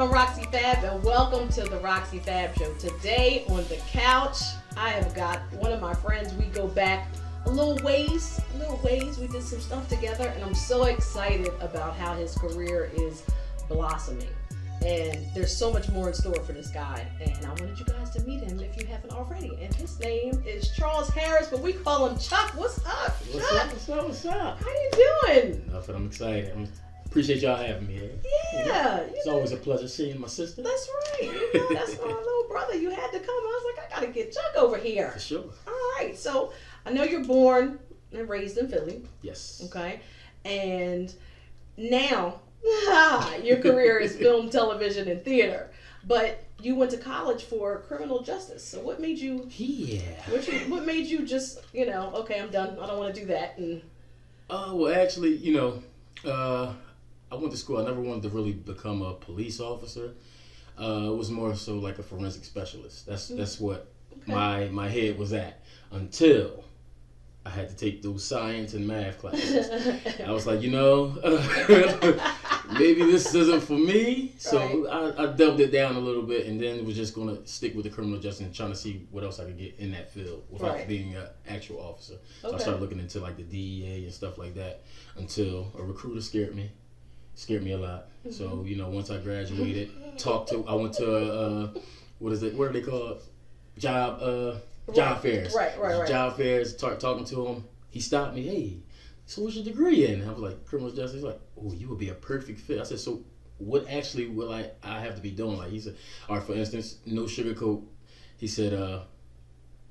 I'm Roxy Fab, and welcome to the Roxy Fab Show. Today on the couch, I have got one of my friends. We go back a little ways. We did some stuff together, and I'm so excited about how his career is blossoming. And there's so much more in store for this guy, and I wanted you guys to meet him if you haven't already. And his name is Charles Harris, but we call him Chuck. What's up, Chuck? What's up? How you doing? Nothing. I'm excited. Appreciate y'all having me here. Yeah. It's always a pleasure seeing my sister. That's right. You know, that's my little brother. You had to come. I was like, I gotta get Chuck over here. For sure. All right. So I know you're born and raised in Philly. Yes. Okay. And now your career is film, television, and theater. But you went to college for criminal justice. So what made you? Yeah. What made you just, okay, I'm done. I don't want to do that. And well, actually, I went to school. I never wanted to really become a police officer. It was more so like a forensic specialist. That's what my head was at until I had to take those science and math classes. I was like, maybe this isn't for me. So I dubbed it down a little bit, and then was just going to stick with the criminal justice and trying to see what else I could get in that field without being an actual officer. So I started looking into like the DEA and stuff like that until a recruiter scared me a lot. Mm-hmm. So, once I graduated, I went to, what are they called? Job fairs. Right. Job fairs, talking to him. He stopped me, hey, so what's your degree in? I was like, criminal justice. He's like, oh, you would be a perfect fit. I said, so what actually will I have to be doing? Like, he said, all right, for instance, no sugarcoat. He said,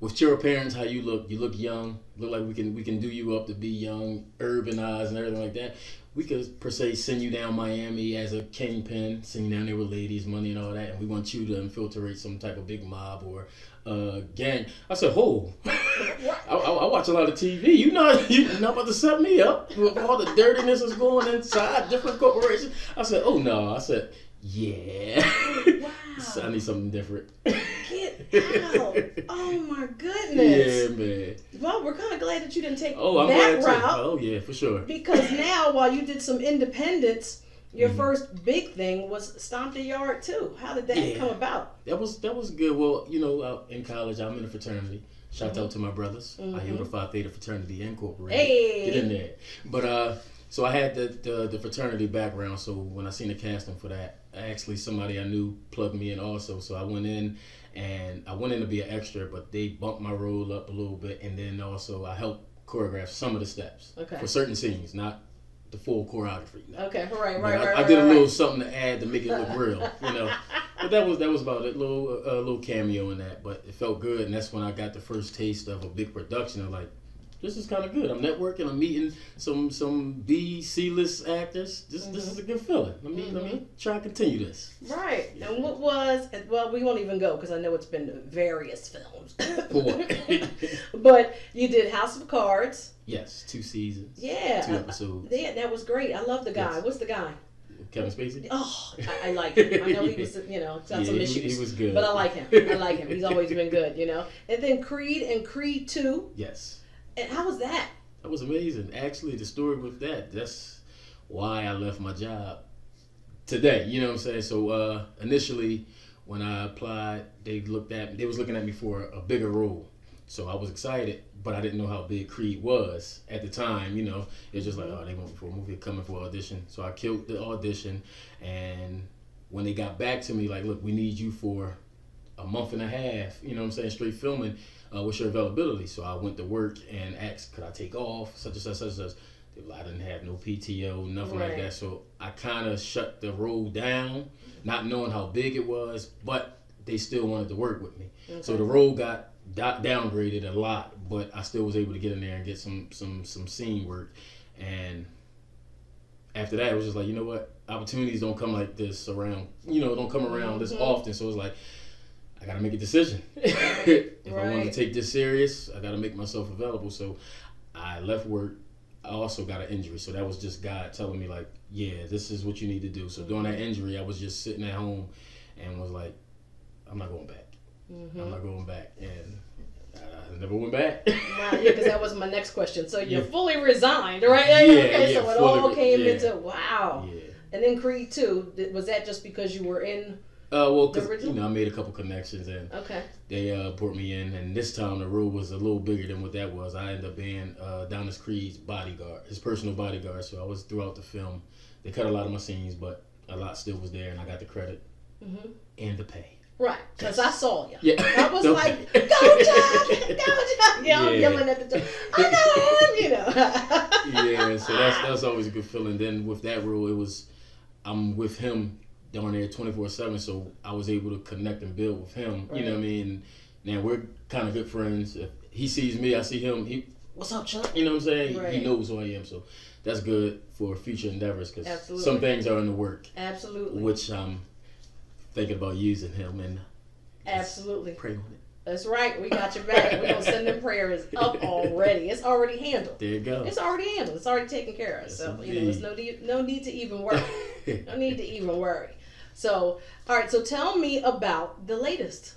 with your appearance, how you look young, look like we can do you up to be young, urbanized and everything like that. We could, per se, send you down Miami as a kingpin, send you down there with ladies, money and all that, and we want you to infiltrate some type of big mob or gang. I said, I watch a lot of TV. You're not about to set me up with all the dirtiness that's going inside different corporations. I said, oh no. I said, yeah. Wow. So I need something different. Get out. Oh my goodness. Yeah, man. Well, we're kind of glad that you didn't take I'm that glad route. Too. Oh yeah, for sure. Because now, while you did some independence, your first big thing was Stomp the Yard too. How did that come about? That was good. Well, in college, I'm in a fraternity. Shout out to my brothers. I hear the Phi Theta Fraternity Incorporated. Hey. Get in there. But so I had the fraternity background. So when I seen the casting for that, actually somebody I knew plugged me in also. So I went in. And I went in to be an extra, but they bumped my role up a little bit, and then also I helped choreograph some of the steps for certain scenes, not the full choreography. No. Okay, right. I did a little something to add to make it look real, But that was about it, little cameo in that. But it felt good, and that's when I got the first taste of a big production. I'm like, this is kind of good. I'm networking. I'm meeting some B, C-list actors. This is a good feeling. Let me try to continue this. Right. Yeah. And what was? Well, we won't even go because I know it's been various films. For what? But you did House of Cards. Yes, 2 seasons. Yeah. 2 episodes. Yeah, that was great. I love the guy. Yes. What's the guy? Kevin Spacey? Oh, I like him. I know he was, got some issues. He was good. But I like him. He's always been good, And then Creed and Creed 2. Yes. And how was that? That was amazing. Actually, the story with that's why I left my job today. You know what I'm saying? So initially, when I applied, they was looking at me for a bigger role. So I was excited, but I didn't know how big Creed was at the time. It was just like, oh, they want me for a movie, coming for audition. So I killed the audition, and when they got back to me, like, look, we need you for a month and a half. You know what I'm saying? Straight filming. What's your availability? So I went to work and asked, could I take off? Such and such, such and such. I didn't have no PTO, nothing like that. So I kind of shut the role down, not knowing how big it was, but they still wanted to work with me. Okay. So the role got downgraded a lot, but I still was able to get in there and get some scene work. And after that, it was just like, you know what? Opportunities don't come like this around, don't come around this often. So it's like, I got to make a decision. If I want to take this serious, I got to make myself available. So I left work. I also got an injury. So that was just God telling me, like, yeah, this is what you need to do. So during that injury, I was just sitting at home and was like, I'm not going back. I'm not going back. And I never went back. Wow, yeah, because that was my next question. So you fully resigned, right? Yeah, okay, so it all came into, wow. Yeah. And then Creed 2, was that just because you were in Well, the because original? I made a couple connections and Okay. they brought me in, and this time the role was a little bigger than what that was. I ended up being Adonis Creed's bodyguard, his personal bodyguard. So I was throughout the film. They cut a lot of my scenes, but a lot still was there, and I got the credit and the pay. Right, because I saw you. Yeah. I was like, go John, go John. Yeah, I'm yelling at the door. I know him, Yeah, so that's always a good feeling. Then with that role, I'm with him down there 24/7, so I was able to connect and build with him. Right. You know what I mean? Now we're kind of good friends. If he sees me, I see him. What's up, Chuck? You know what I'm saying? Right. He knows who I am, so that's good for future endeavors because Absolutely. some things are in the work, Absolutely. which I'm thinking about using him and Absolutely. pray on it. That's right. We got your back. We're going to send them prayers up already. It's already handled. There you go. It's already handled. It's already taken care of. Yes, So, indeed. there's no need to even worry. No need to even worry. So, all right. So tell me about the latest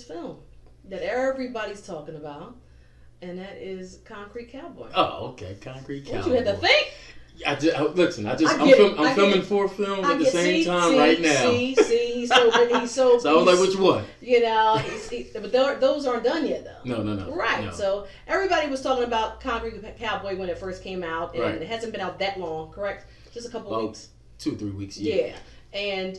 film that everybody's talking about, and that is Concrete Cowboy. Oh, okay. Concrete Cowboy. What you had to think? I'm I filming get- 4 films at the same time right now. See, he's so. So I was like, which one? But those aren't done yet, though. No. Right. No. So everybody was talking about Concrete Cowboy when it first came out, and Right. it hasn't been out that long, correct? Just a couple About weeks. 2 or 3 weeks. Yeah. And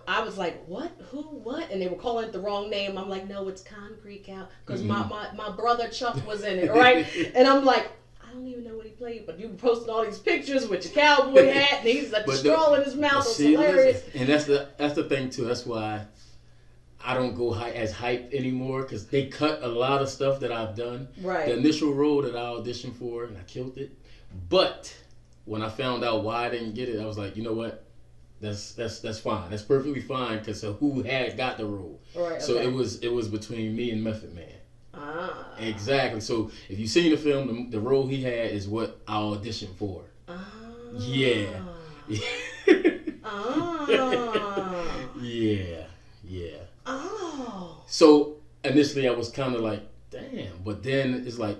I was like, what? Who? What? And they were calling it the wrong name. I'm like, no, it's Concrete Cow, because my brother Chuck was in it, right? And I'm like, I don't even know what he played, but you were posting all these pictures with your cowboy hat, and he's like straw in his mouth. It's hilarious. And that's the thing too. That's why I don't go as hyped anymore because they cut a lot of stuff that I've done. Right. The initial role that I auditioned for, and I killed it. But when I found out why I didn't get it, I was like, you know what? That's fine. That's perfectly fine because of who had got the role. Right. So okay. it was between me and Method Man. Ah. Exactly. So if you've seen the film, the role he had is what I auditioned for. Ah. Yeah. Ah. Yeah. Oh. So initially I was kind of like, damn. But then it's like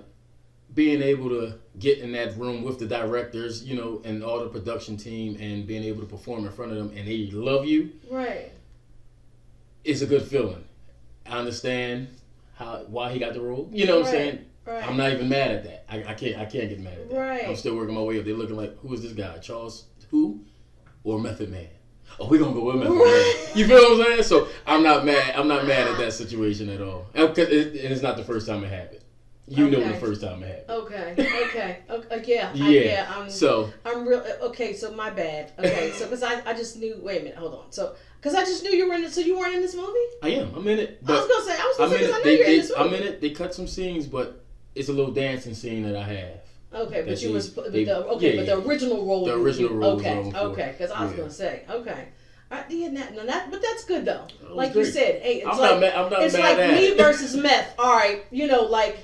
being able to get in that room with the directors, and all the production team and being able to perform in front of them and they love you. Right. It's a good feeling. I understand why he got the role. You know what I'm saying? Right. I'm not even mad at that. I can't get mad at that. Right. I'm still working my way up. They're looking like, who is this guy? Charles who? Or Method Man? Oh, we're gonna go with Method Man. You feel what I'm saying? So I'm not mad at that situation at all. And it's not the first time it happened. You know the first time it happened. Okay. Yeah. Yeah. I'm real. Okay. So my bad. Okay. So because I just knew. Wait a minute. Hold on. So because I just knew you were in it. So you weren't in this movie? I am. I'm in it. I was gonna say because I knew you were in this movie. I'm in it. They cut some scenes, but it's a little dancing scene that I have. Okay, but you was but the original role. The original role. Okay. Because I was gonna say okay. But that's good though. Like great. you said, hey, it's I'm not it's mad like at me it. versus meth. All right, like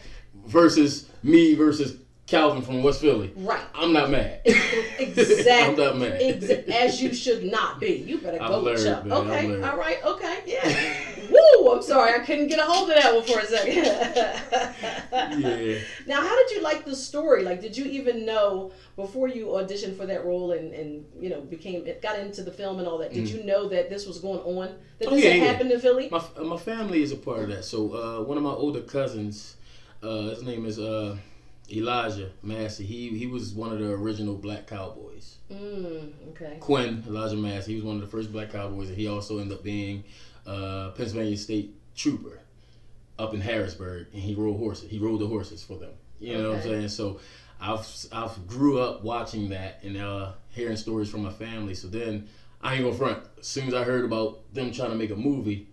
versus me versus Calvin from West Philly. Right. I'm not mad. Exactly. I'm not mad. As you should not be. You better go with Chuck. Man, Okay. All right. Okay. Yeah. Woo! I'm sorry. I couldn't get a hold of that one for a second. Yeah. Now, how did you like the story? Like, did you even know before you auditioned for that role and got into the film and all that? Did you know that this was going on? That this had happened in Philly? My family is a part of that. So one of my older cousins, his name is Elijah Massey. He was one of the original black cowboys. Okay. Quinn Elijah Massey. He was one of the first black cowboys, and he also ended up being Pennsylvania State Trooper up in Harrisburg, and he rode horses. He rode the horses for them. You know what I'm saying? So I've grew up watching that and hearing stories from my family. So then I ain't gonna front. As soon as I heard about them trying to make a movie,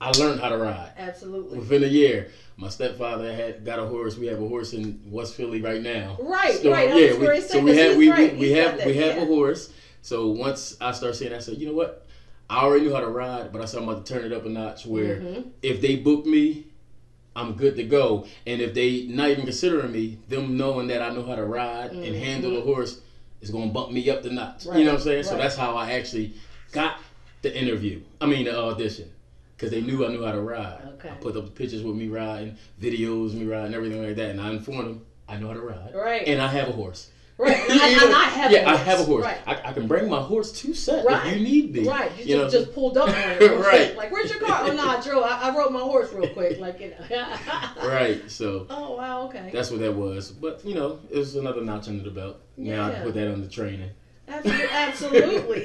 I learned how to ride. Absolutely. Within a year, my stepfather had got a horse. We have a horse in West Philly right now. Right. So, right. Yeah. We have a horse. So once I started seeing that, I said, you know what? I already knew how to ride, but I said I'm about to turn it up a notch where if they book me, I'm good to go. And if they not even considering me, them knowing that I know how to ride and handle the horse is going to bump me up the notch. Right. You know what I'm saying? Right. So that's how I actually got the audition. Because they knew I knew how to ride. Okay. I put up pictures with me riding, videos of me riding, everything like that. And I informed them I know how to ride. Right. And I have a horse. Right. And I have I have a horse. Right. I can bring my horse to set Right. if you need me. Right. You just pulled up on it. Right. Like, where's your car? Oh, no, I rode my horse real quick. Like, Right. So. Oh, wow. Okay. That's what that was. But, it was another notch under the belt. Now I put that under training. Absolutely,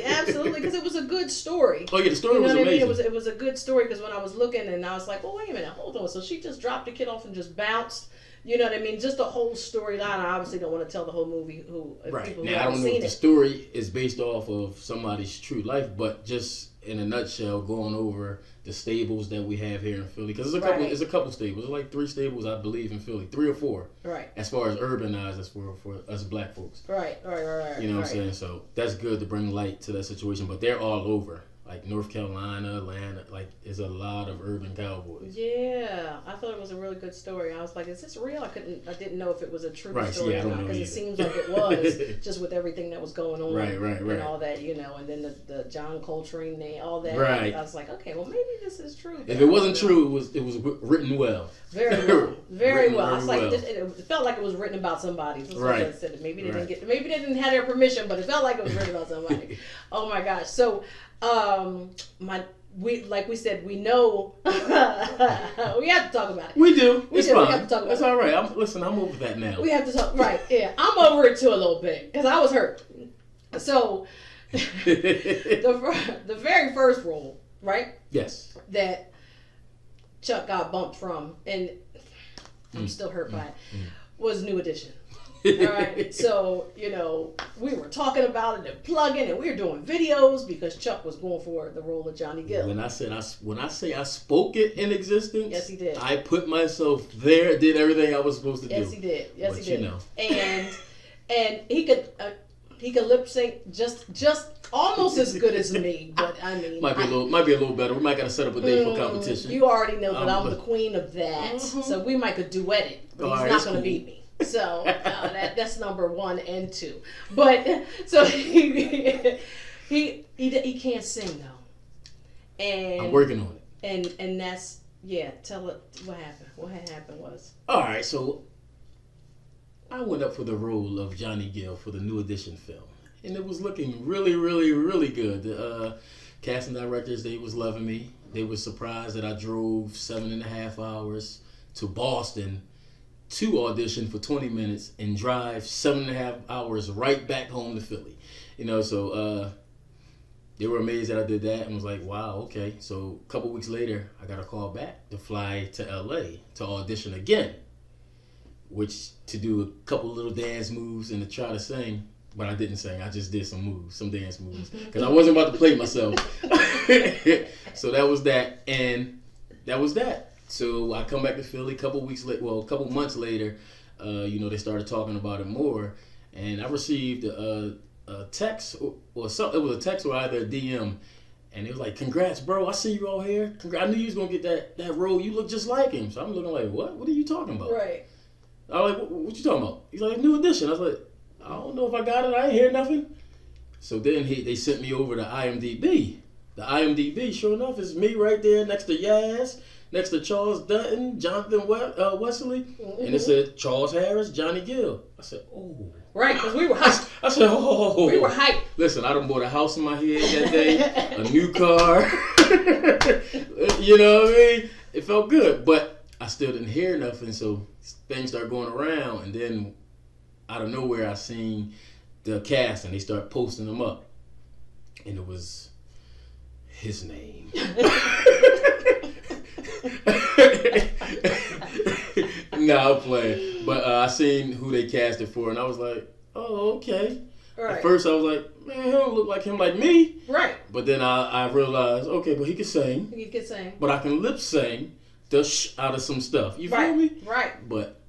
because it was a good story. Oh yeah, the story was amazing. It was a good story because when I was looking and I was like, well, wait a minute, hold on. So she just dropped the kid off and just bounced. You know what I mean? Just the whole storyline. I obviously don't want to tell the whole movie. Right. People Now I don't know if the story is based off of somebody's true life, but just in a nutshell, going over the stables that we have here in Philly, because there's a couple stables. There's like 3 stables, I believe, in Philly, 3 or 4. Right. As far as urbanized, as for us black folks. Right. You know what I'm saying? So that's good to bring light to that situation, but they're all over. Like North Carolina, Atlanta, like there's a lot of urban cowboys. Yeah, I thought it was a really good story. I was like, is this real? I didn't know if it was a true story or not, because it seems like it was, just with everything that was going on, right, and all that, and then the John Coltrane name, all that. Right. I was like, okay, well maybe this is true. If it wasn't true, it was written well. Very well, very well. It's like well. it felt like it was written about somebody. So right. I said maybe they didn't have their permission, but it felt like it was written about somebody. Oh my gosh! So. Like we said, we know we have to talk about it. We do. It's fine. We have to talk about That's all right. I'm over that now. We have to talk. Right? Yeah, I'm over it too a little bit because I was hurt. So the very first role, right? Yes. That Chuck got bumped from, and I'm still hurt by it, was New Edition. All right, so we were talking about it and plugging, and we were doing videos because Chuck was going for the role of Johnny Gill. When I say I spoke it in existence, yes, he did. I put myself there, did everything I was supposed to do. Yes, he did. Yes, but he did. And he could lip sync just almost as good as me, but I mean, might be a little better. We might gotta set up a day for competition. You already know that I'm the queen of that, so we might could duet it, but he's not gonna beat me. So that's number 1 and 2. But so he can't sing though, and I'm working on it. And that's Tell it what happened. What had happened was. All right, so I went up for the role of Johnny Gill for the New Edition film, and it was looking really, really, really good. The casting directors, they was loving me. They was surprised that I drove 7.5 hours to Boston to audition for 20 minutes and drive 7.5 hours right back home to Philly. So they were amazed that I did that and was like, wow, okay. So a couple weeks later, I got a call back to fly to LA to audition again, which to do a couple little dance moves and to try to sing. But I didn't sing. I just did some dance moves, because I wasn't about to play myself. So that was that, and that was that. So I come back to Philly a couple months later. They started talking about it more, and I received a text or something. It was a text or either a DM, and it was like, "Congrats, bro! I see you all here. I knew you was gonna get that role. You look just like him." So I'm looking like, "What? What are you talking about?" Right. I was like, "What you talking about?" He's like, "New Edition." I was like, "I don't know if I got it. I ain't hear nothing." So then they sent me over to IMDb. The IMDb, sure enough, is me right there next to Yaz, next to Charles Dutton, Jonathan Wesley, and it said Charles Harris, Johnny Gill. I said, oh. Right, because we were hyped. I said, oh. We were hyped. Listen, I done bought a house in my head that day, a new car. You know what I mean? It felt good, but I still didn't hear nothing, so things started going around, and then out of nowhere, I seen the cast, and they start posting them up, and it was his name. Nah, I'm playing. But I seen who they casted for, and I was like, oh, okay. Right. At first, I was like, man, he don't look like him like me. Right. But then I realized, okay, but he can sing. He can sing. But I can lip sing the out of some stuff. You feel me? Right. But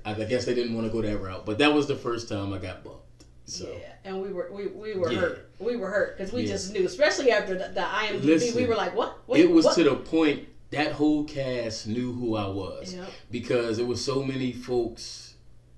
I guess they didn't want to go that route. But that was the first time I got bumped. So. Yeah, and we were hurt. We were hurt because we just knew, especially after the IMDb. Listen, we were like, what? Wait, it was what? to the point that whole cast knew who I was, because it was so many folks,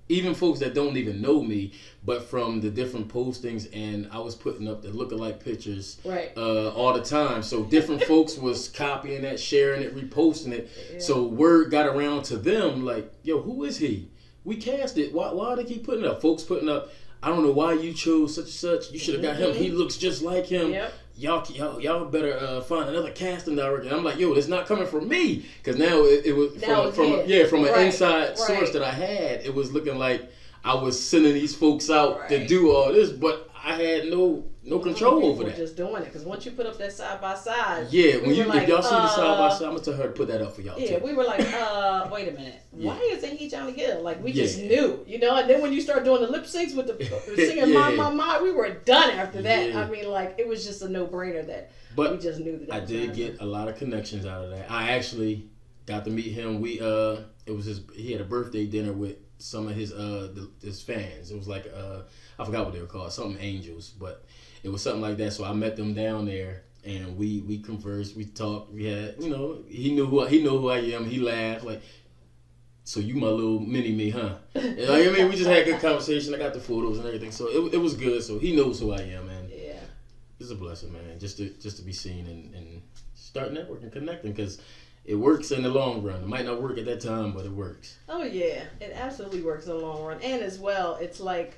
even folks that don't even know me, but from the different postings, and I was putting up the lookalike pictures all the time. So different folks was copying that, sharing it, reposting it. Yeah. So word got around to them like, yo, who is he? We cast it. Why do they keep putting it up? Folks putting up, I don't know why you chose such and such. You should have got him. He looks just like him. Yep. Y'all better find another casting director. And I'm like, yo, it's not coming from me, because now it was from an inside source that I had. It was looking like I was sending these folks out to do all this, but I had no control over that. Just doing it, because once you put up that side by side, if y'all see the side by side, I'm gonna tell her to put that up for y'all. Yeah, we were like, wait a minute, why isn't he Johnny Gill? Like, we just knew, And then when you start doing the lip syncs with the singing my, we were done after that. I mean, like, it was just a no brainer that we just knew that. I did get a lot of connections out of that. I actually got to meet him. He had a birthday dinner with some of his fans. It was like I forgot what they were called, something Angels, but it was something like that. So I met them down there, and we conversed, we talked, we had, he knew who I am. He laughed like, so you my little mini me, huh? We just had a good conversation. I got the photos and everything, so it was good. So he knows who I am, and it's a blessing, man. Just to be seen and start networking, connecting, because it works in the long run. It might not work at that time, but it works. Oh yeah, it absolutely works in the long run. And as well, it's like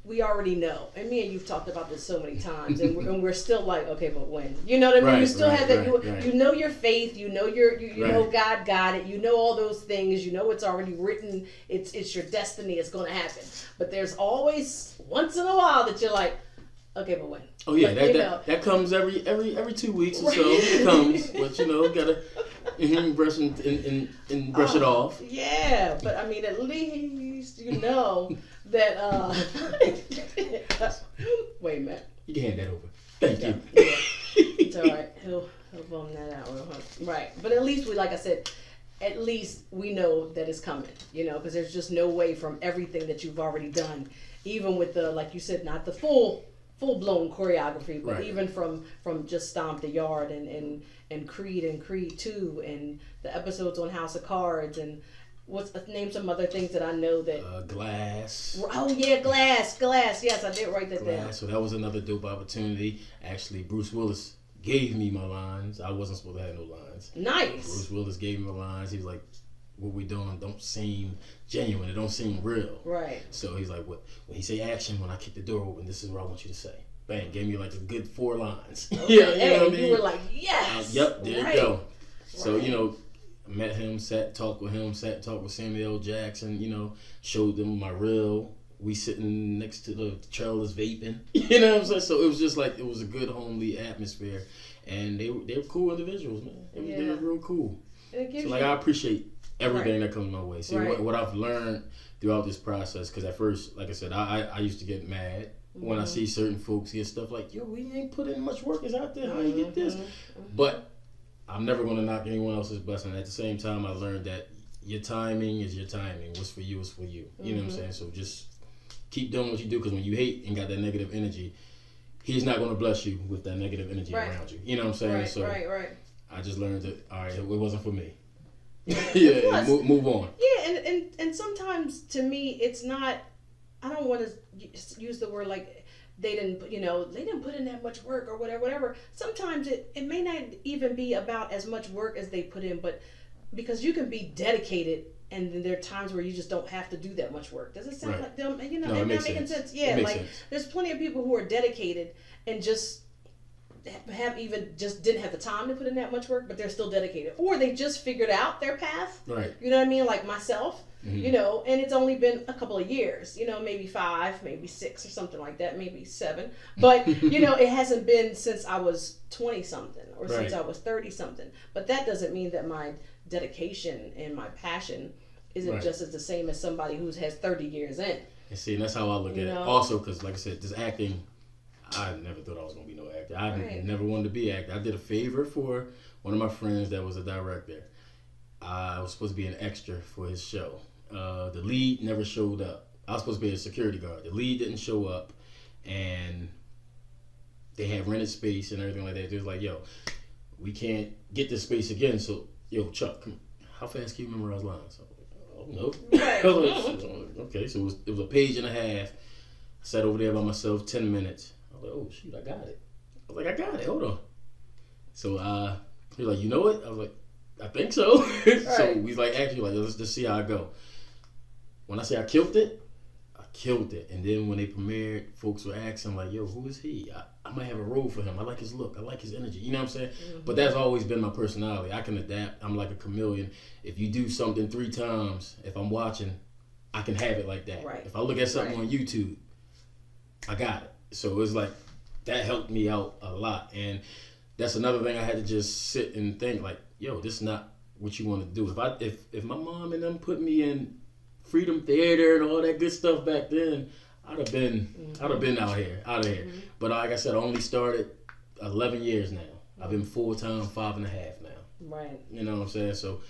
we already know. And me and you've talked about this so many times, and we're still like, okay, but when? You know what I mean? Right, you still have that. Right. You know your faith. You know you know God got it. You know all those things. You know it's already written. It's your destiny. It's going to happen. But there's always once in a while that you're like, okay, but when? Oh yeah, that comes every 2 weeks or so. It comes, but gotta brush and brush it off. Yeah, but I mean, at least that. Wait a minute. You can hand that over. Thank you. Yeah. It's all right. He'll bum that out real hard. Right, but at least like I said, at least we know that it's coming. Because there's just no way from everything that you've already done, even with the, like you said, not the full-blown choreography, but even from just Stomp the Yard and Creed and Creed 2 and the episodes on House of Cards and name some other things that I know that Glass. Oh yeah, Glass. Yes, I did write that down. So that was another dope opportunity. Actually, Bruce Willis gave me my lines. I wasn't supposed to have no lines. Nice. Bruce Willis gave me my lines. He was like, what we doing don't seem genuine. It don't seem real. Right. So he's like, when he say action, when I kick the door open, this is what I want you to say. Bang, gave me like a good 4 lines. Okay. You know what I mean? You were like, yes. Yep, there you go. So, I met him, talked with Samuel L. Jackson, showed them my reel. We sitting next to the trailers vaping. You know what I'm saying? So it was just like, it was a good homely atmosphere. And they were cool individuals, man. They were real cool. So I appreciate everything that comes my way. See, what I've learned throughout this process, because at first, like I said, I used to get mad when I see certain folks get stuff like, yo, we ain't put in much work. It's out there. How you get this? But I'm never going to knock anyone else's blessing. At the same time, I learned that your timing is your timing. What's for you is for you. You know what I'm saying? So just keep doing what you do, because when you hate and got that negative energy, he's not going to bless you with that negative energy around you. You know what I'm saying? Right. I just learned that, all right, it wasn't for me. Plus, move on. Yeah, and sometimes to me, it's not, I don't want to use the word like they didn't put in that much work or whatever. Sometimes it may not even be about as much work as they put in, but because you can be dedicated, and then there are times where you just don't have to do that much work. Does it sound like them? No, am I making sense? Yeah, like sense. There's plenty of people who are dedicated and just didn't have the time to put in that much work, but they're still dedicated, or they just figured out their path. Right. You know what I mean? Like myself. And it's only been a couple of years, maybe 5, maybe 6 or something like that, maybe 7. But, it hasn't been since I was 20 something or since I was 30 something. But that doesn't mean that my dedication and my passion isn't just as the same as somebody who has 30 years in. And see, and that's how I look at it. Also, because like I said, this acting, I never thought I was going to be no actor. I never wanted to be an actor. I did a favor for one of my friends that was a director. I was supposed to be an extra for his show. The lead never showed up. I was supposed to be a security guard. The lead didn't show up, and they had rented space and everything like that. They was like, yo, we can't get this space again. So, yo, Chuck, come, how fast can you memorize lines? So, oh, no. Okay, so it was a page and a half. I sat over there by myself 10 minutes. I was like, oh, shoot, I got it. I was like, I got it. Hold on. So he was like, you know it? I was like, I think so. So he's like, actually, like, let's just see how I go. When I say I killed it, I killed it. And then when they premiered, folks were asking like, "Yo, who is he? I might have a role for him. I like his look. I like his energy." You know what I'm saying? Mm-hmm. But that's always been my personality. I can adapt. I'm like a chameleon. If you do something 3 times, if I'm watching, I can have it like that. Right. If I look at something right. on YouTube, I got it. So it's like that helped me out a lot. And that's another thing I had to just sit and think like, yo, this is not what you want to do. If my mom and them put me in Freedom Theater and all that good stuff back then, I'd have been out of here. Mm-hmm. But like I said, I only started 11 years now. Mm-hmm. I've been full-time 5.5 now. Right. You know what I'm saying? So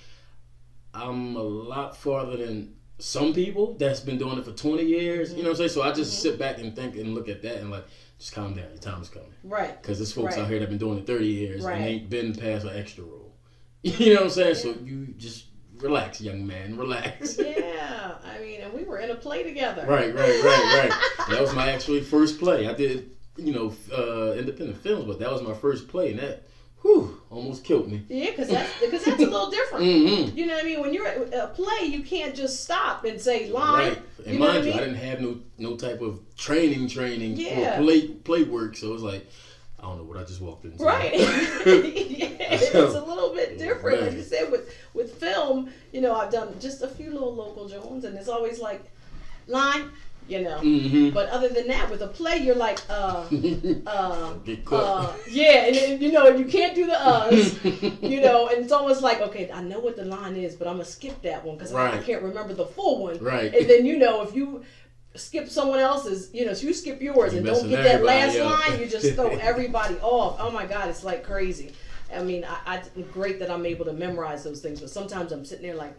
I'm a lot farther than some people that's been doing it for 20 years. Mm-hmm. You know what I'm saying? So I just sit back and think and look at that and like, just calm down. Your time is coming. Right. Because there's folks out here that have been doing it 30 years right. and ain't been past an extra role. You know what I'm saying? Yeah. So you just relax, young man. Relax. Yeah. I mean, and we were in a play together. Right. That was my actually first play. I did, independent films, but that was my first play, and that, almost killed me. Yeah, because that's a little different. Mm-hmm. You know what I mean? When you're at a play, you can't just stop and say line. Right. And mind you, I didn't have no type of training yeah. for play work, so it was like, I don't know what I just walked into. Right. Yeah, it's a little bit different. Like you said, with film, I've done just a few little local Jones, and it's always like, line, Mm-hmm. But other than that, with a play, you're like, get caught. Yeah, and then, you can't do the uhs, and it's almost like, okay, I know what the line is, but I'm going to skip that one because I can't remember the full one. Right. And then, if you skip someone else's, so you skip yours and don't get that last line, you just throw everybody off. Oh my God, it's like crazy. I mean, it's great that I'm able to memorize those things, but sometimes I'm sitting there like,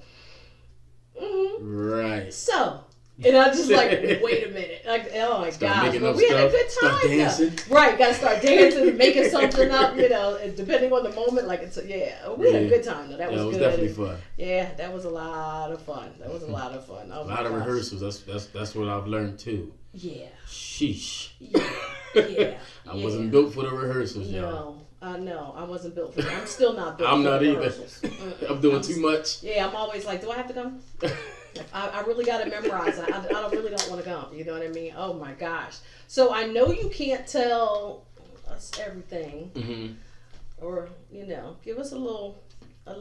right. So, and I just like, wait a minute. Like, oh my gosh. But we had a good time. Start dancing. Right, gotta start dancing, making something up, and depending on the moment, like we had a good time though. That was good. It was definitely fun. Yeah, that was a lot of fun. Oh, a lot of rehearsals. That's what I've learned too. Yeah. Sheesh. Yeah. I wasn't built for the rehearsals, y'all. No, I wasn't built for that. I'm still not built I'm for not the either. rehearsals. I'm doing too much. Yeah, I'm always like, do I have to come? I really got to memorize it. I really don't want to come. You know what I mean? Oh my gosh. So I know you can't tell us everything. Mm-hmm. Or, give us a little, I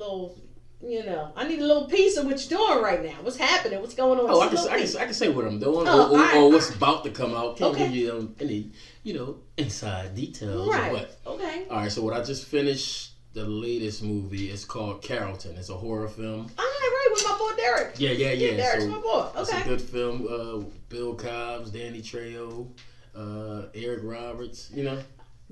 need a little piece of what you're doing right now. What's happening? What's going on? Oh, I can say what I'm doing or what's about to come out. Can't give you any, inside details. Right. But, okay. All right, so what I just finished, the latest movie, is called Carrollton. It's a horror film. Right, with my boy Derek. Yeah. Derek's my boy. Okay. It's a good film. Bill Cobbs, Danny Trejo, Eric Roberts,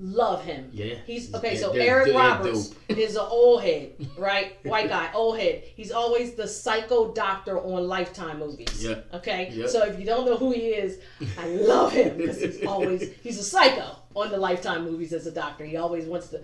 Love him. Yeah. He's okay. So Eric Roberts is an old head, right? White guy, old head. He's always the psycho doctor on Lifetime movies. Yeah. Okay. Yep. So if you don't know who he is, I love him because he's a psycho on the Lifetime movies as a doctor. He always wants to.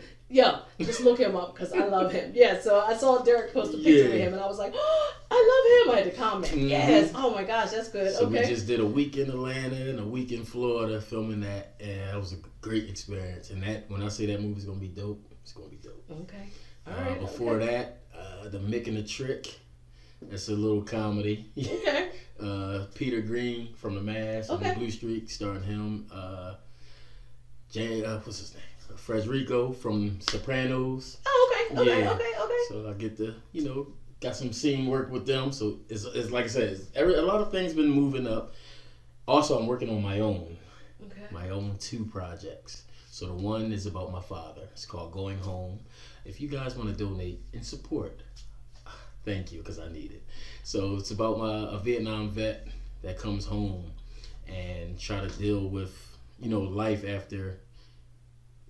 Just look him up because I love him. Yeah. So I saw Derek post a picture with him, and I was like, oh, I love him. I had to comment. Mm-hmm. Yes. Oh my gosh, that's good. So okay. we just did a week in Atlanta and a week in Florida filming that, and it was a great experience. And that, when I say that movie's gonna be dope, it's gonna be dope. Okay. All right. Before that, The Mick and the Trick. That's a little comedy. Okay. Peter Green from The Mask and the Blue Streak, starring him. What's his name? Frederico from Sopranos. Oh, okay. Yeah. Okay. So I get to, got some scene work with them. So it's like I said, a lot of things been moving up. Also, I'm working on my own. Okay. My own 2 projects. So the one is about my father. It's called Going Home. If you guys want to donate and support, thank you, because I need it. So it's about a Vietnam vet that comes home and try to deal with, life after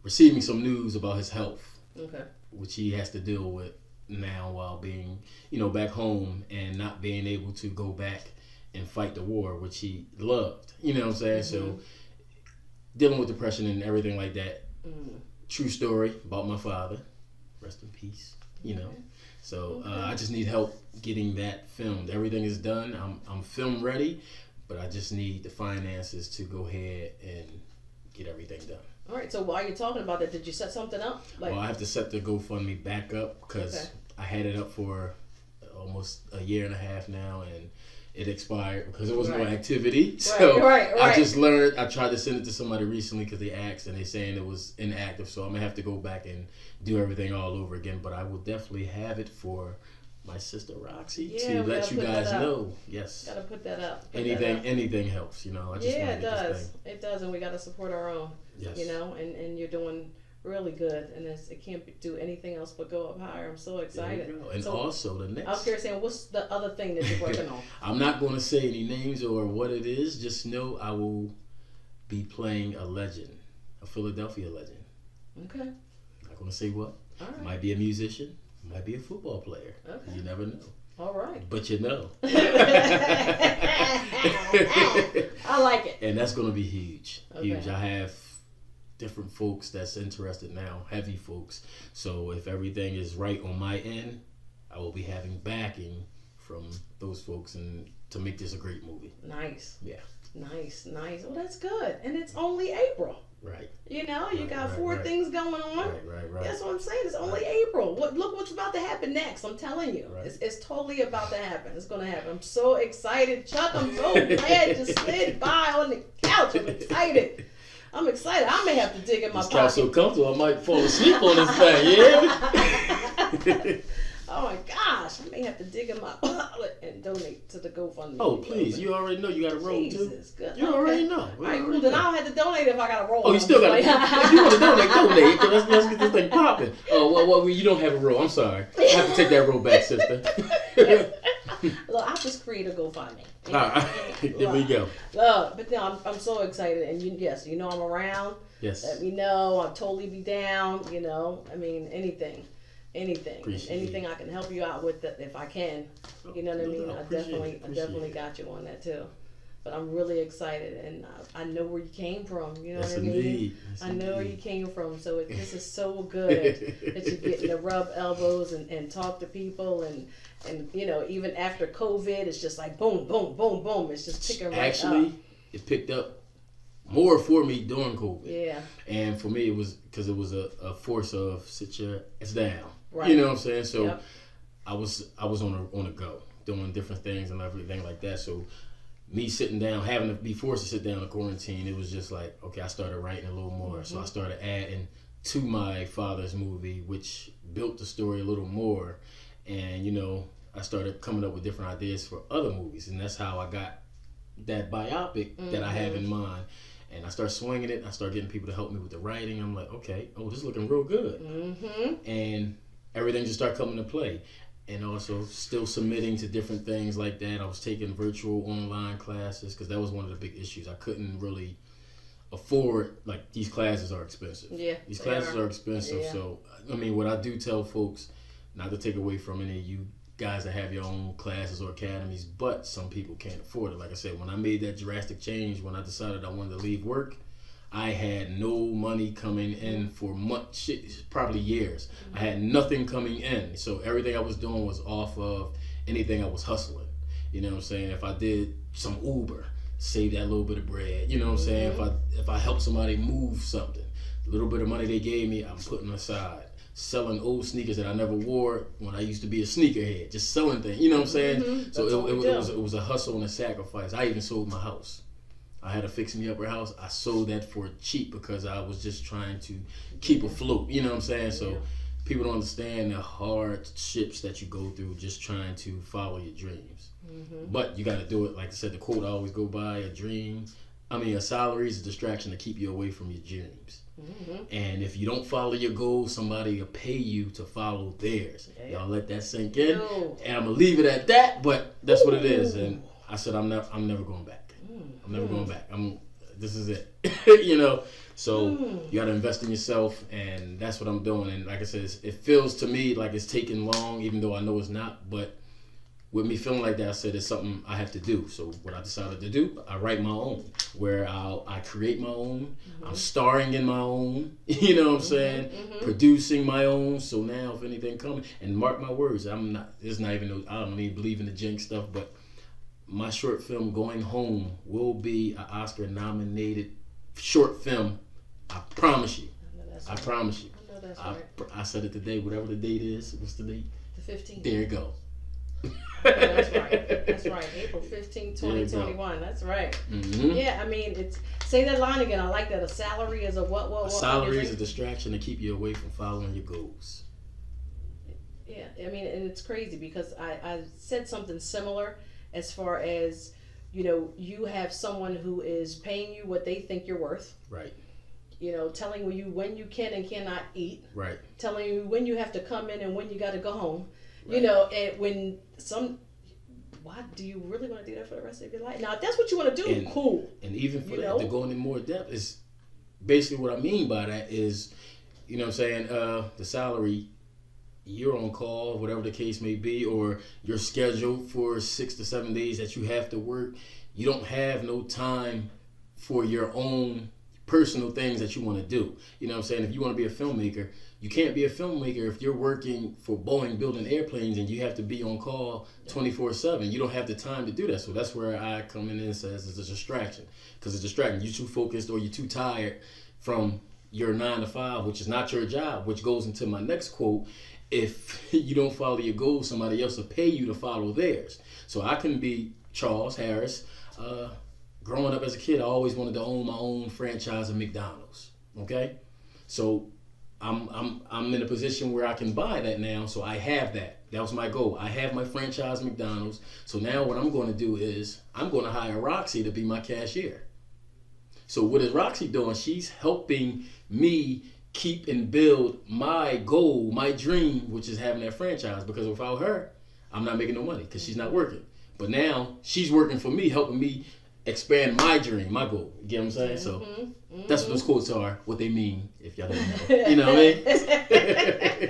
receiving some news about his health. Okay. Which he has to deal with now while being, back home and not being able to go back and fight the war, which he loved. You know what I'm saying? Mm-hmm. So dealing with depression and everything like that. Mm. True story about my father. Rest in peace. So I just need help getting that filmed. Everything is done. I'm film ready, but I just need the finances to go ahead and get everything done. All right. So while you're talking about that, did you set something up? Well, I have to set the GoFundMe back up because I had it up for almost a year and a half now, and it expired because there was no activity. So right. I just learned. I tried to send it to somebody recently because they asked and they saying it was inactive. So I'm gonna have to go back and do everything all over again. But I will definitely have it for my sister Roxy to let you guys know. Yes. Gotta put that up. Anything helps, I just it does. It does, and we gotta support our own. Yes. And you're doing really good, and it can't do anything else but go up higher. I'm so excited. There you go. And so, also the next. I was curious, saying, what's the other thing that you're working on? I'm not going to say any names or what it is. Just know I will be playing a legend, a Philadelphia legend. Okay. Not going to say what. All right. Might be a musician. Might be a football player. Okay. You never know. All right. But you know. I like it. And that's going to be huge. Okay. Huge. I have different folks that's interested now, heavy folks. So if everything is right on my end, I will be having backing from those folks and to make this a great movie. Nice. Yeah. Nice. Well, that's good. And it's only April. Right. You got four things going on. Right. That's what I'm saying. It's only April. Look what's about to happen next. I'm telling you. Right. It's totally about to happen. It's going to happen. I'm so excited. Chuck, I'm so glad you slid by on the couch. I'm excited. I may have to dig in my pocket. This couch so comfortable, I might fall asleep on this thing, yeah? Oh my gosh, I may have to dig in my wallet and donate to the GoFundMe. Oh, please, you already know you got to roll Jesus, too. good. You already know. All right, cool, then I don't have to donate if I got to roll. Oh, you still got to. If you want to donate. Let's get this thing popping. Oh, well, you don't have a roll. I'm sorry. I have to take that roll back, sister. Look, I'll just create a GoFundMe. All right, there we go. Look, but no, I'm so excited, and yes, I'm around. Yes. Let me know. I'll totally be down. I mean, anything, Appreciate anything I can help you out with, if I can. You know what I mean? I definitely got you on that too. But I'm really excited, and I know where you came from. You know what I mean? Yes, I know where you came from. So this is so good that you're getting to rub elbows and talk to people, and even after COVID, it's just like boom, boom, boom, boom. It's just picking right up. Actually, it picked up more for me during COVID. Yeah. And for me, it was because it was a force of sit your ass down. Right. You know what I'm saying? So yep. I was on a go, doing different things and everything like that. So me sitting down, having to be forced to sit down in quarantine, it was just like, okay, I started writing a little more. So I started adding to my father's movie, which built the story a little more. And, I started coming up with different ideas for other movies. And that's how I got that biopic that I have in mind. And I start swinging it. I start getting people to help me with the writing. I'm like, okay, this is looking real good. And everything just started coming to play. And also still submitting to different things like that. I was taking virtual online classes because that was one of the big issues. I couldn't really afford, like, these classes are expensive. Yeah, these classes are expensive. Yeah. So, I mean, what I do tell folks, not to take away from any of you guys that have your own classes or academies, but some people can't afford it. Like I said, when I made that drastic change, when I decided I wanted to leave work, I had no money coming in for months, probably years. I had nothing coming in. So everything I was doing was off of anything I was hustling. You know what I'm saying? If I did some Uber, save that little bit of bread. You know what I'm saying? If I helped somebody move something, the little bit of money they gave me, I'm putting aside. Selling old sneakers that I never wore when I used to be a sneakerhead. Just selling things. You know what I'm saying? So it was a hustle and a sacrifice. I even sold my house. I had a fix-me-upper house. I sold that for cheap because I was just trying to keep afloat. You know what I'm saying? So people don't understand the hardships that you go through just trying to follow your dreams. But you got to do it. Like I said, the quote I always go by, a salary is a distraction to keep you away from your dreams. And if you don't follow your goals, somebody will pay you to follow theirs. Y'all let that sink in. And I'm going to leave it at that, but that's what it is. And I said, I'm never going back. I'm never going back. This is it. So you got to invest in yourself, and that's what I'm doing. And like I said, it feels to me like it's taking long, even though I know it's not. But with me feeling like that, I said it's something I have to do. So what I decided to do, I write my own, where I create my own. I'm starring in my own. You know what I'm saying? Producing my own. So now, if anything coming, and mark my words, I don't even believe in the jinx stuff, but my short film Going Home will be an Oscar nominated short film. I promise you. I promise you. I know that's right. I said it today, whatever the date is. What's the date? The 15th. There you go. That's right. That's right. April 15, 2021. That's right. Mm-hmm. Yeah, I mean, it's say that line again. I like that. A salary is a what? A salary is a distraction to keep you away from following your goals. Yeah, I mean, and it's crazy because I said something similar as far as, you have someone who is paying you what they think you're worth. Right. Telling you when you can and cannot eat. Right. Telling you when you have to come in and when you got to go home. Right. And when why do you really want to do that for the rest of your life? Now, if that's what you want to do, cool. And even for that, to go into more depth, is basically what I mean by that is, what I'm saying, the salary, you're on call, whatever the case may be, or you're scheduled for 6 to 7 days that you have to work. You don't have no time for your own personal things that you want to do. You know what I'm saying? If you want to be a filmmaker, you can't be a filmmaker if you're working for Boeing building airplanes and you have to be on call 24/7. You don't have the time to do that. So that's where I come in and says it's a distraction. Because it's distracting. You're too focused or you're too tired from your 9 to 5, which is not your job, which goes into my next quote. If you don't follow your goals, somebody else will pay you to follow theirs. So I can be Charles Harris. Growing up as a kid, I always wanted to own my own franchise of McDonald's. Okay, so I'm in a position where I can buy that now. So I have that. That was my goal. I have my franchise McDonald's. So now what I'm going to do is I'm going to hire Roxy to be my cashier. So what is Roxy doing? She's helping me keep and build my goal, my dream, which is having that franchise. Because without her, I'm not making no money because she's not working. But now she's working for me, helping me expand my dream, my goal. You get what I'm saying? So that's what those quotes are, what they mean, if y'all don't know. You know what I mean?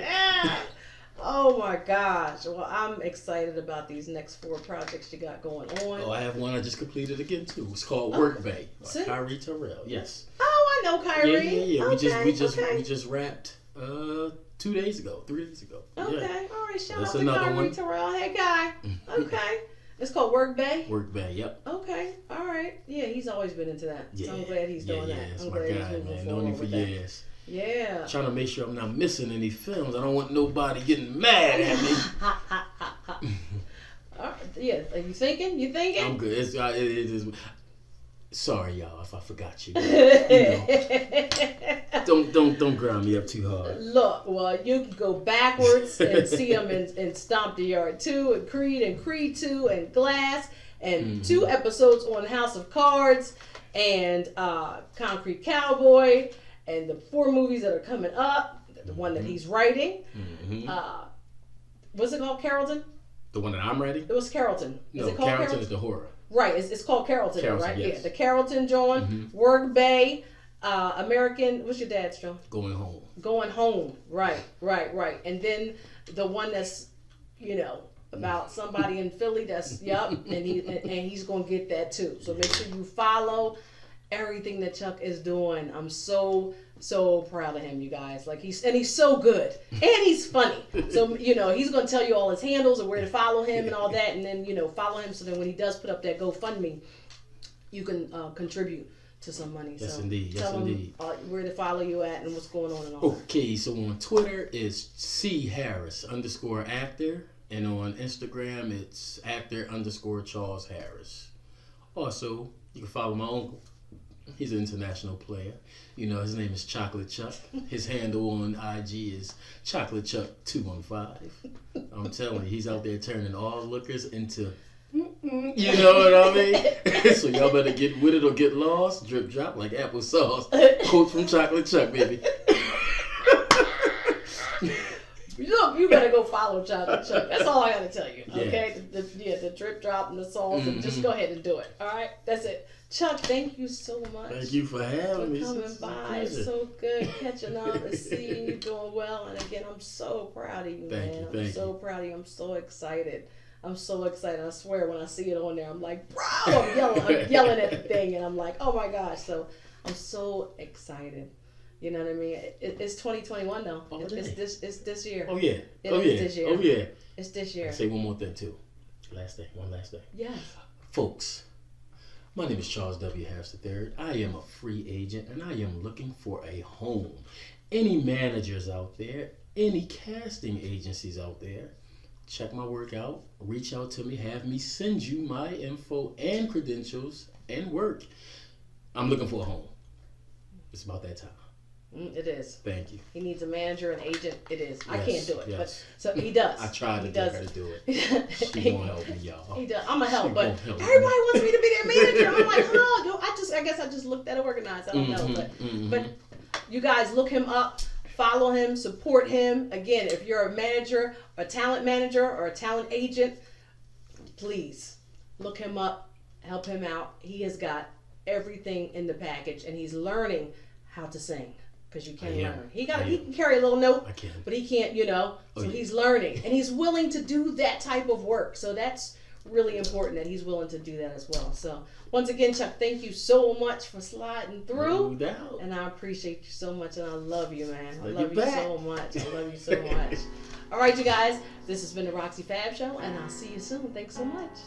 Oh my gosh. Well, I'm excited about these next 4 projects you got going on. Oh, I have one I just completed again too. It's called Work Bay by Kyrie Terrell. Yes. Oh, I know Kyrie. Yeah. Okay, We just wrapped 2 days ago, 3 days ago. Okay, yeah. All right. Shout That's out to Kyrie one. Terrell. Hey, guy. Okay. It's called Work Bay? Work Bay, yep. Okay, all right. Yeah, he's always been into that. Yeah. So I'm glad he's doing that. It's I'm my glad guy, he's moving man. forward Known him for with that. years. Yeah. Trying to make sure I'm not missing any films. I don't want nobody getting mad at me. Yeah, are you thinking? I'm good. It is. Sorry, y'all, if I forgot you. Don't grind me up too hard. Look, well, you can go backwards and see him in Stomp the Yard 2 and Creed 2 and Glass and 2 episodes on House of Cards and Concrete Cowboy and the 4 movies that are coming up, the one that he's writing. What's it called, Carrollton? The one that I'm writing? It was Carrollton. No, Carrollton is the horror. Right, it's called Carrollton, right? Yes. Yeah, the Carrollton joint, Work Bay, American, what's your dad's joint? Going Home. Going Home, right. And then the one that's, about somebody in Philly that's, and he's going to get that too. So make sure you follow everything that Chuck is doing. I'm so proud of him, you guys. Like he's so good and he's funny. So he's gonna tell you all his handles and where to follow him and all that, and then follow him so then when he does put up that GoFundMe, you can contribute to some money. Yes, so indeed. Yes, tell indeed. him where to follow you at and what's going on and all that. Okay, so on Twitter it's @CHarris_actor, and on Instagram it's @Charles Harris. Also, you can follow my uncle. He's an international player. His name is Chocolate Chuck. His handle on IG is Chocolate Chuck 215. I'm telling you, he's out there turning all lookers into, you know what I mean? So y'all better get with it or get lost. Drip drop like applesauce. Quote from Chocolate Chuck, baby. Look, you better go follow Chocolate Chuck. That's all I gotta tell you. Okay, the drip drop and the sauce, and just go ahead and do it. All right, that's it. Chuck, thank you so much. Thank you for having me. Coming by, it's so good catching up and seeing you doing well. And again, I'm so proud of you, man. I'm so proud of you. I'm so excited. I swear, when I see it on there, I'm like, bro, I'm yelling at the thing, and I'm like, oh my gosh. So I'm so excited. You know what I mean? It's 2021 though. It's this year. Oh yeah. This year. Oh yeah. It's this year. I'll say one more thing too. One last thing. Yes. Folks, my name is Charles W. Harris III. I am a free agent and I am looking for a home. Any managers out there, any casting agencies out there, check my work out, reach out to me, have me send you my info and credentials and work. I'm looking for a home. It's about that time. It is. Thank you. He needs a manager, an agent. It is. Yes, I can't do it, yes. but so he does. I tried to get her to do it. She won't help me, y'all. He does. I'm gonna help, She but won't help everybody me. wants me to be their manager. I'm like, oh, I guess I just looked at organized. I don't know, but you guys look him up, follow him, support him. Again, if you're a manager, a talent manager, or a talent agent, please look him up, help him out. He has got everything in the package, and he's learning how to sing. Because you can learn. He can carry a little note, but he can't, he's learning. And he's willing to do that type of work. So that's really important that he's willing to do that as well. So once again, Chuck, thank you so much for sliding through. No doubt. And I appreciate you so much, and I love you, man. I Love love you you so much. I love you so much. All right, you guys, this has been the Roxy Fab Show, and I'll see you soon. Thanks so much.